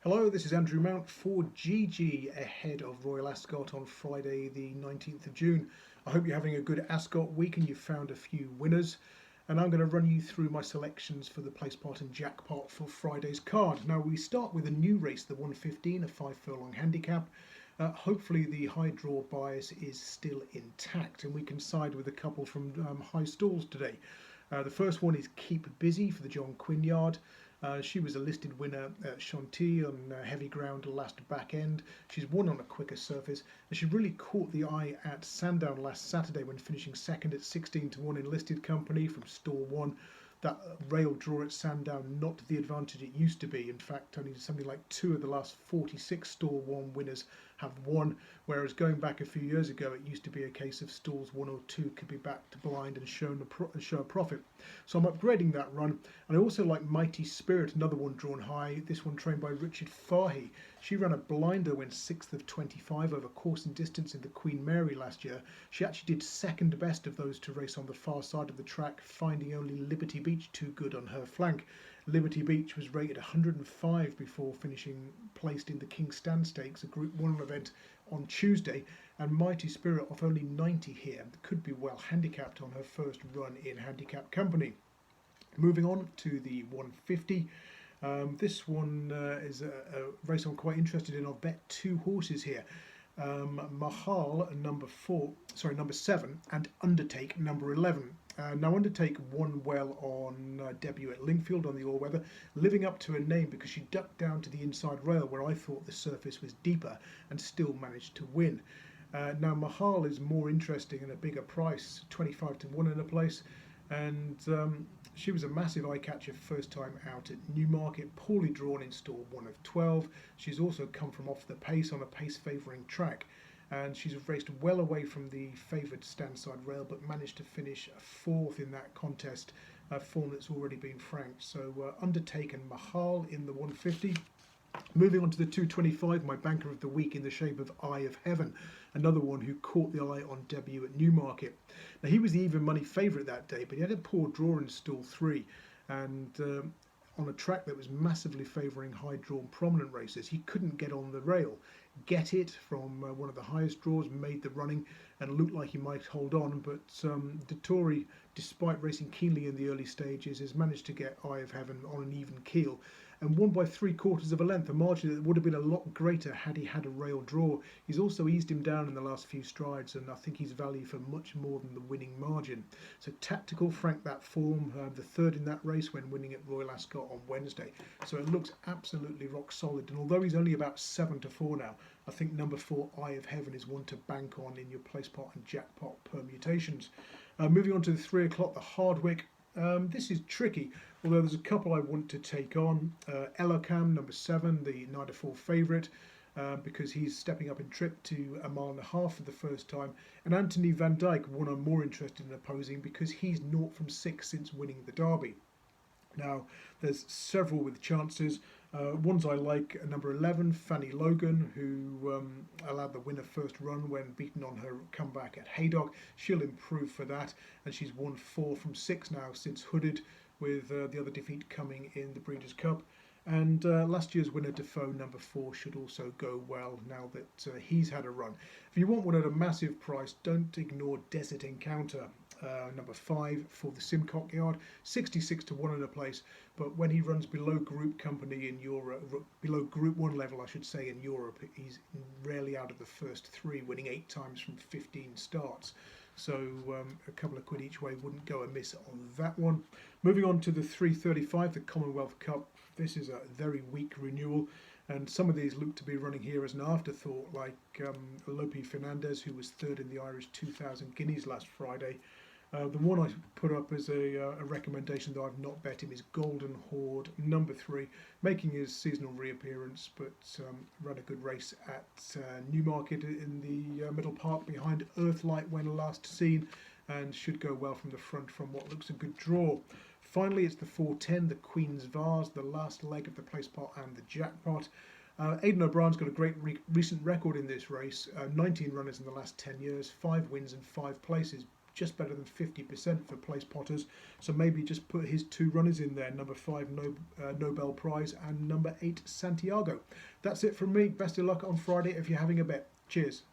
Hello, this is Andrew Mount for GG ahead of Royal Ascot on Friday the 19th of June. I hope you're having a good Ascot week and you've found a few winners. And I'm going to run you through my selections for the Placepot and Jackpot for Friday's card. Now we start with a new race, the 115, a 5 furlong handicap. Hopefully the high draw bias is still intact and we can side with a couple from high stalls today. The first one is Keep Busy for the John Quinn yard. She was a listed winner at Chantilly on heavy ground last back end. She's won on a quicker surface and she really caught the eye at Sandown last Saturday when finishing second at 16-1 in listed company from stall 1. That rail draw at Sandown not the advantage it used to be. In fact, only something like 2 of the last 46 stall 1 winners have won, whereas going back a few years ago it used to be a case of stalls 1 or 2 could be backed blind and show a profit. So I'm upgrading that run. And I also like Mighty Spirit, another one drawn high, this one trained by Richard Fahey. She ran a blinder when 6th of 25 over course and distance in the Queen Mary last year. She actually did second best of those to race on the far side of the track, finding only Liberty Beach too good on her flank. Liberty Beach was rated 105 before finishing placed in the King's Stand Stakes, a Group 1 event on Tuesday, and Mighty Spirit off only 90 here could be well handicapped on her first run in handicap company. Moving on to the 150. This one is a race I'm quite interested in. I've bet 2 horses here. Mahal number 7 and Undertake number 11. Now Undertake won well on debut at Lingfield on the all-weather, living up to her name because she ducked down to the inside rail where I thought the surface was deeper and still managed to win. Now Mahal is more interesting and a bigger price, 25-1 in a place, and she was a massive eye-catcher first time out at Newmarket, poorly drawn in stall 1 of 12. She's also come from off the pace on a pace favouring track, and she's raced well away from the favoured standside rail but managed to finish 4th in that contest, a form that's already been franked. So Undertake and Mahal in the 150. Moving on to the 225, my banker of the week in the shape of Eye of Heaven, another one who caught the eye on debut at Newmarket. Now he was the even money favourite that day, but he had a poor draw in stall 3, and on a track that was massively favouring high drawn prominent races, he couldn't get on the rail. Get It from one of the highest draws made the running and looked like he might hold on, but Dettori, despite racing keenly in the early stages, has managed to get Eye of Heaven on an even keel and won by 3/4 of a length, a margin that would have been a lot greater had he had a rail draw. He's also eased him down in the last few strides, and I think he's value for much more than the winning margin. So Tactical franked that form, the 3rd in that race when winning at Royal Ascot on Wednesday. So it looks absolutely rock solid, and although he's only about 7-4 now, I think number 4 Eye of Heaven is one to bank on in your Placepot and Jackpot permutations. Moving on to the 3 o'clock, the Hardwicke. This is tricky, although there's a couple I want to take on. Elocam, number 7, the 9-4 favourite, because he's stepping up in trip to 1.5 miles for the first time. And Anthony Van Dyke, one I'm more interested in opposing because he's 0 from 6 since winning the Derby. Now, there's several with chances. Ones I like, number 11, Fanny Logan, who allowed the winner first run when beaten on her comeback at Haydock. She'll improve for that, and she's won 4 from 6 now since Hooded, with the other defeat coming in the Breeders' Cup. And last year's winner Defoe, number 4, should also go well now that he's had a run. If you want one at a massive price, don't ignore Desert Encounter. Number 5 for the Simcock yard, 66-1 in a place, but when he runs below group company in Europe, below Group 1 level I should say in Europe, he's rarely out of the first 3, winning 8 times from 15 starts. So a couple of quid each way wouldn't go amiss on that one. Moving on to the 335, the Commonwealth Cup. This is a very weak renewal, and some of these look to be running here as an afterthought, like Lope Fernandez, who was 3rd in the Irish 2,000 guineas last Friday. The one I put up as a recommendation that I've not bet him is Golden Horde, number 3, making his seasonal reappearance, but ran a good race at Newmarket in the Middle Park behind Earthlight when last seen, and should go well from the front from what looks a good draw. Finally, it's the 410, the Queen's Vase, the last leg of the Placepot and the Jackpot. Aidan O'Brien's got a great recent record in this race, 19 runners in the last 10 years, 5 wins and 5 places, just better than 50% for place potters. So maybe just put his 2 runners in there, number 5 Nobel Prize and number 8 Santiago. That's it from me. Best of luck on Friday if you're having a bet. Cheers.